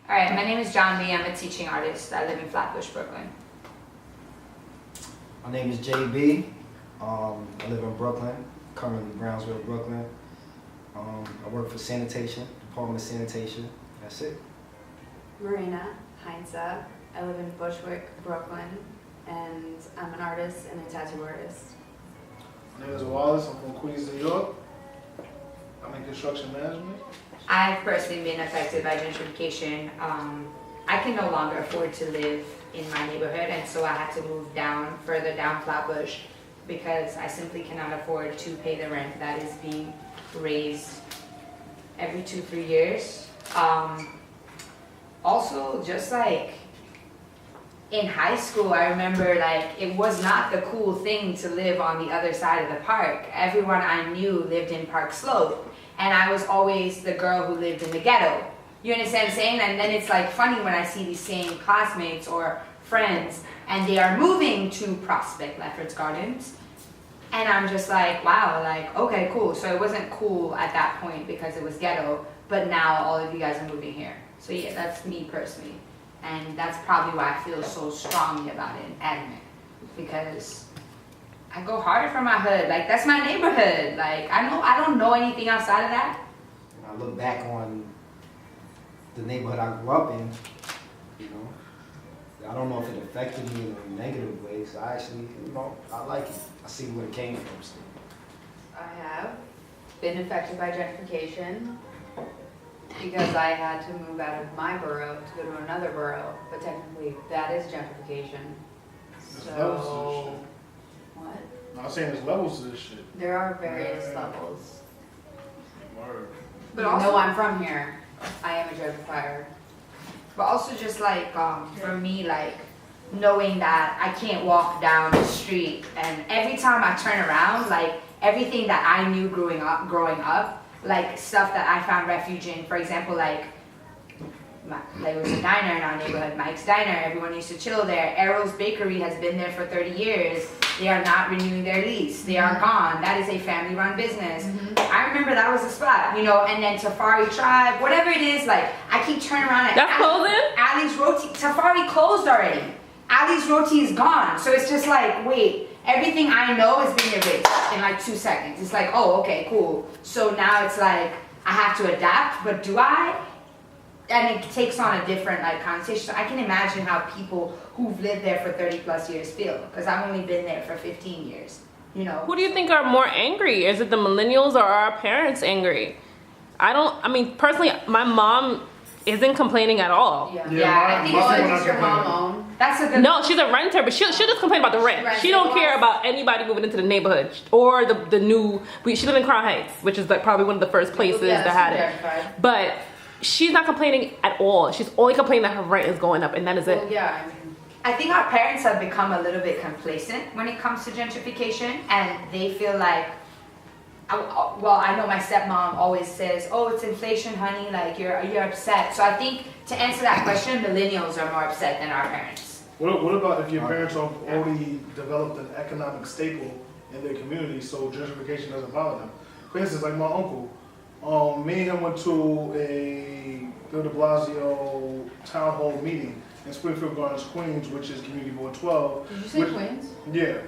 All right, my name is John Lee. I'm a teaching artist. I live in Flatbush, Brooklyn. My name is JB. I live in Brooklyn, currently Brownsville, Brooklyn. I work for sanitation, Department of Sanitation. That's it. Marina Heinze. I live in Bushwick, Brooklyn, and I'm an artist and a tattoo artist. My name is Wallace. I'm from Queens, New York. I'm in construction management. I've personally been affected by gentrification. I can no longer afford to live in my neighborhood, and so I had to move further down Flatbush, because I simply cannot afford to pay the rent that is being raised every 2-3 years. Also, just like in high school, I remember like it was not the cool thing to live on the other side of the park. Everyone I knew lived in Park Slope, and I was always the girl who lived in the ghetto. You understand what I'm saying? And then it's like funny when I see these same classmates or friends and they are moving to Prospect, Lefferts Gardens. And I'm just like, wow, like, okay, cool. So it wasn't cool at that point because it was ghetto, but now all of you guys are moving here. So yeah, that's me personally. And that's probably why I feel so strongly about it and adamant, because I go hard for my hood. Like, that's my neighborhood. Like, I don't know anything outside of that. When I look back on the neighborhood I grew up in, you know, I don't know if it affected me in a negative way. So I actually, you know, I like it. I see where it came from. So. I have been affected by gentrification because I had to move out of my borough to go to another borough, but technically that is gentrification. There's levels to this So, shit. what? No, I'm saying there's levels to this shit. There are various Yeah. levels. Word. But Even also, though I'm from here, I am a gentrifier. But also just like, for me, like, knowing that I can't walk down the street, and every time I turn around, like, everything that I knew growing up, like, stuff that I found refuge in, for example, like, there was a diner in our neighborhood, Mike's Diner, everyone used to chill there. Errol's Bakery has been there for 30 years. They are not renewing their lease. They are gone. That is a family-run business. I remember that was a spot, you know, and then Tafari Tribe, whatever it is, like, I keep turning around and That's closing? Ali's Roti, Tafari closed already. Ali's Roti is gone. So it's just like, wait, everything I know is being erased in like 2 seconds. It's like, oh, okay, cool. So now it's like, I have to adapt, but do I? And it takes on a different like connotation. So I can imagine how people who've lived there for 30 plus years feel, because I've only been there for 15 years, you know. Who do you think are more angry? Is it the millennials or are our parents angry? I mean, personally, my mom isn't complaining at all. Yeah. Yeah, I think my it's people Does not your mom complaining. own? That's a good. No, she's a renter, but she'll just complain about the rent. She don't care about anybody moving into the neighborhood or the new. She lived in Crown Heights, which is like probably one of the first places Yeah, that had that's it. gentrified. But she's not complaining at all. She's only complaining that her rent is going up, and that is it. Well, yeah, I mean, I think our parents have become a little bit complacent when it comes to gentrification, and they feel like, I know my stepmom always says, oh, it's inflation, honey, like you're upset. So I think to answer that question, millennials are more upset than our parents. What about if your parents have already developed an economic staple in their community, so gentrification doesn't bother them? For instance, like my uncle, me and him went to a Bill de Blasio town hall meeting in Springfield Gardens, Queens, which is Community Board 12. did you say Queens? Yeah,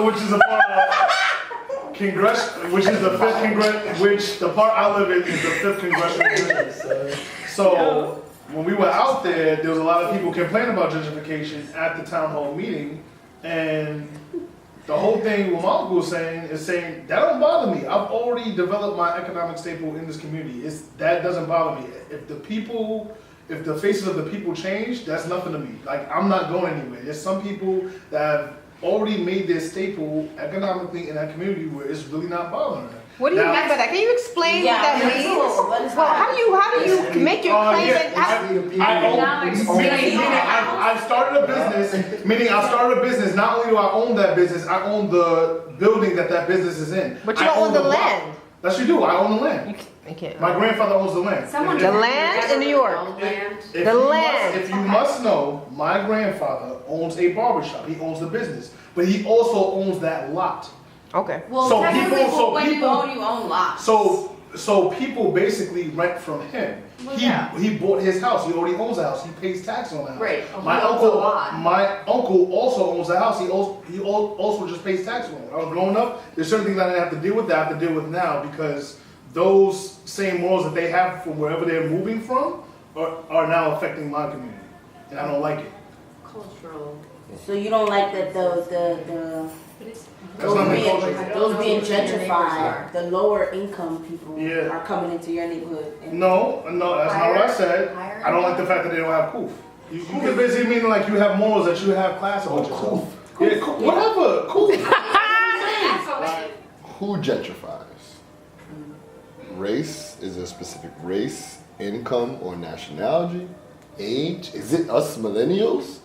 which is a part of which is the 5th Congress, which the part I live in is the 5th Congressional District. So when we were out there was a lot of people complaining about gentrification at the town hall meeting, and the whole thing what my uncle was saying is saying that don't bother me. I've already developed my economic staple in this community. That doesn't bother me. If the faces of the people change, that's nothing to me. Like, I'm not going anywhere. There's some people that have already made their staple economically in that community where it's really not bothering them. What do you Now- mean by that? Can you explain what that that's means? cool. What is Well, that? how do you make your claim yeah, that? I've started a business, meaning I've started a business. Not only do I own that business, I own the building that business is in. But you I don't own the block. land. Yes, you do. I own the land. I can't. My grandfather owns the land. Someone The land in New York. Land. If The you land. If you must know, my grandfather owns a barbershop. He owns the business, but he also owns that lot. Okay. Well, So technically, people- when you people- own lots. So So people basically rent from him. Well, yeah. He bought his house. He already owns a house. He pays tax on the house. Right. My He owns uncle, a lot. my uncle also owns a house. He also just pays tax on it. I was growing up. There's certain things I didn't have to deal with that I have to deal with now because those same laws that they have from wherever they're moving from are now affecting my community, and I don't like it. Cultural. So you don't like that the That's not my culture. those being Who your neighbors gentrified, are. the lower income people Yeah. are coming into your neighborhood. And No, that's not what I said. Higher I don't like the fact that they don't have coof. You can basically mean like you have morals, that you have class about yourself. Yeah, whatever, coof. Who gentrifies? Race? Is there a specific race, income, or nationality? Age? Is it us millennials?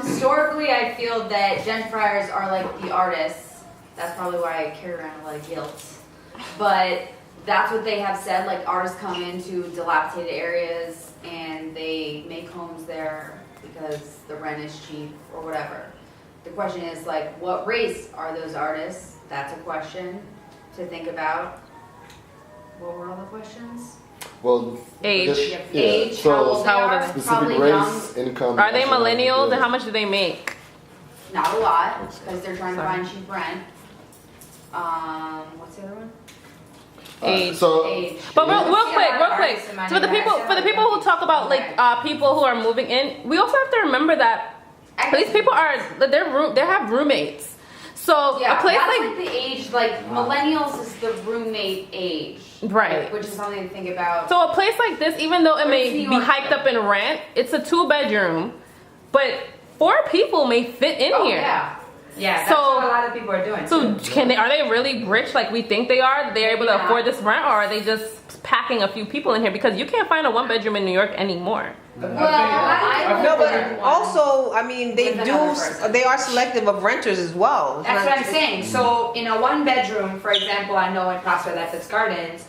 Historically, I feel that gentrifiers are like the artists. That's probably why I carry around a lot of guilt. But that's what they have said. Like artists come into dilapidated areas and they make homes there because the rent is cheap or whatever. The question is like, what race are those artists? That's a question to think about. What were all the questions? Well, Age. I guess- Age, so how old they how old are, are they? specific probably race, young. income. Are they nationality, millennials and yeah. how much do they make? Not a lot, because they're trying to Sorry. find cheap rent. What's the other one? Age. So Age. But real See a lot of quick. artists in my So for the neighborhood. people who talk about like people who are moving in, we also have to remember that these people they have roommates. So Yeah, a place that's like like the age, like millennials is the roommate age. Right. Which is something to think about. so a place like this, even though it may Where's New be York? hyped up in rent, it's a 2-bedroom, but 4 people may fit in Oh, here. yeah. Yeah, that's So- what a lot of people are doing. So too. are they really rich like we think they are? That they're able to Yeah. afford this rent, or are they just packing a few people in here? Because you can't find a 1-bedroom in New York anymore. Well, I No, I but also, I mean, they With another person. they are selective of renters as well. It's That's not- what I'm saying. So in a 1-bedroom, for example, I know in Prospect Rapids Gardens,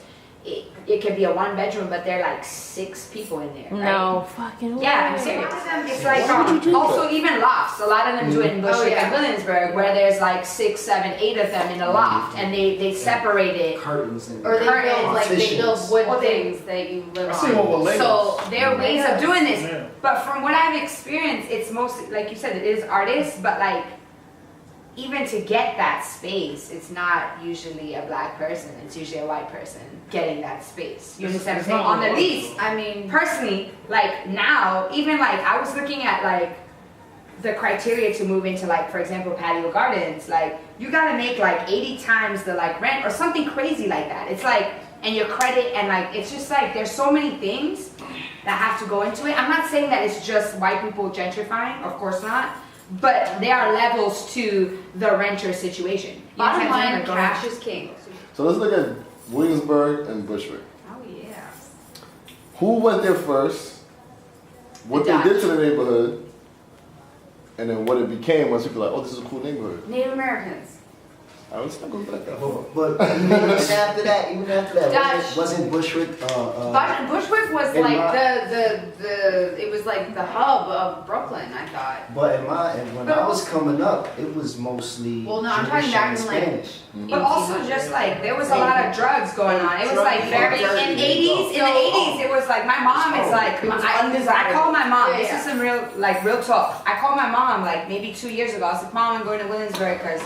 it could be a 1-bedroom, but there are like 6 people in there. Right? No fucking way. Yeah, I'm serious. It's like Why would you do also that? even lofts. A lot of them do it in Bushwick yeah. and Williamsburg, where there's like 6, 7, 8 of them in a loft, and they separate it. Curtains and. Or they build like they build partitions. wood Or they- things that you live I on. see what we're labeled. So there are ways of doing this. Yeah. But from what I've experienced, it's mostly, like you said, it is artists, but like, even to get that space, it's not usually a black person, it's usually a white person getting that space. You understand what I'm saying? On the lease, I mean, personally, like now, even like I was looking at like the criteria to move into like, for example, patio gardens, like you gotta make like 80 times the like rent or something crazy like that. It's like, and your credit and like, it's just like, there's so many things that have to go into it. I'm not saying that it's just white people gentrifying, of course not, but there are levels to the renter situation. You bottom understand what I'm line, saying? cash is king. So let's look at Williamsburg and Bushwick. Oh yeah. Who went there first? What The they did Dutch. to the neighborhood, and then what it became once people were like, oh, this is a cool neighborhood. Native Americans. I was not going back that far. But even after that, Dutch. wasn't Bushwick, Bushwick was in like my- it was like the hub of Brooklyn, I thought. but when But I was coming up, it was mostly Well, no, I'm talking Jewish back and in, like, Spanish. But also just like there was a lot of drugs going on. It was like very in the 80s. It was like my mom is like I called my mom. Yeah, This yeah. is some real talk. I called my mom like maybe 2 years ago. I was like, Mom, I'm going to Williamsburg because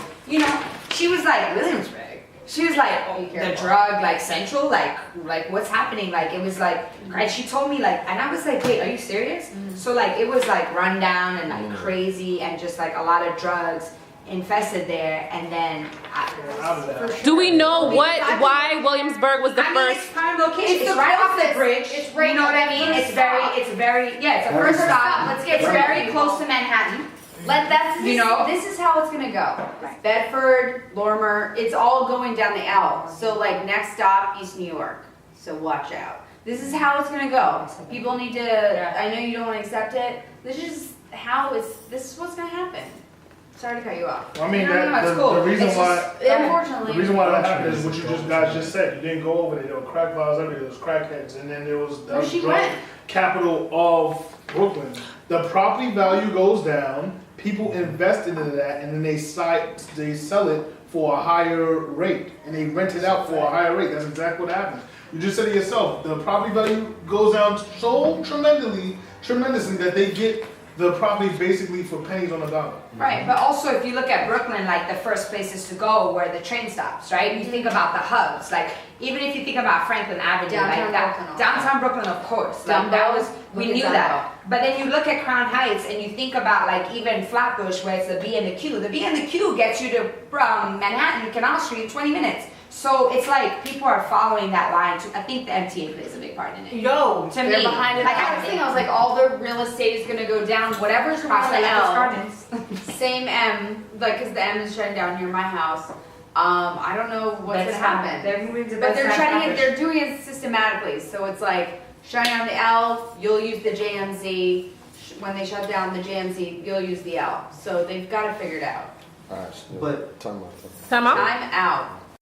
she was like Williamsburg. She was like Be the careful. drug like central like what's happening like it was like and she told me like and I was like wait are you serious? So like it was like run down and like crazy and just like a lot of drugs infested there and then Out of that. Do we know why Williamsburg was the I mean, first? it's prime location. It's It's the right off the closest. bridge. It's right You know what I at the mean? first It's very, stop. it's a Very first stop. stop. Let's get It's started. very close to Manhattan. You know, this is how it's gonna go. Right. Bedford, Lorimer, it's all going down the L. So like next stop, East New York. So watch out. This is how it's gonna go. People need to. I know you don't want to accept it. This is This is what's gonna happen. Sorry to cut you off. I mean, No, that, it's the, cool. the reason It's why. just- Unfortunately, The reason why that happened is what you guys just said. You didn't go over there. There were crack vials everywhere. There was crackheads, and then there was Where she drug went? capital of Brooklyn. The property value goes down. People invest into that, and then they sell it for a higher rate, and they rent it out for a higher rate. That's exactly what happens. You just said it yourself. The property value goes down so tremendously that they get the property basically for pennies on the dollar. Right, but also if you look at Brooklyn, like the first places to go where the train stops, right? You think about the hubs, like even if you think about Franklin Avenue, Downtown like that, Brooklyn, downtown Brooklyn, of course, like that was, we knew that. But then you look at Crown Heights and you think about like even Flatbush where it's the B and the Q. The B and the Q gets you to Manhattan, Canal Street in 20 minutes. So it's like people are following that line too. I think the MTA plays a big part in it. Yo, To they're me, behind it. like, I was thinking, I was like, all the real estate is gonna go down. Whatever's around the L, Gardens. same M, like, cause the M is shutting down near my house. I don't know what's gonna happen. They're moving to But they're Best shutting it, Flatbush. they're doing it systematically, so it's like, shutting down the L, you'll use the JMZ, when they shut down the JMZ, you'll use the L, so they've got it figured out. Alright, But- time out. Time out? Time out.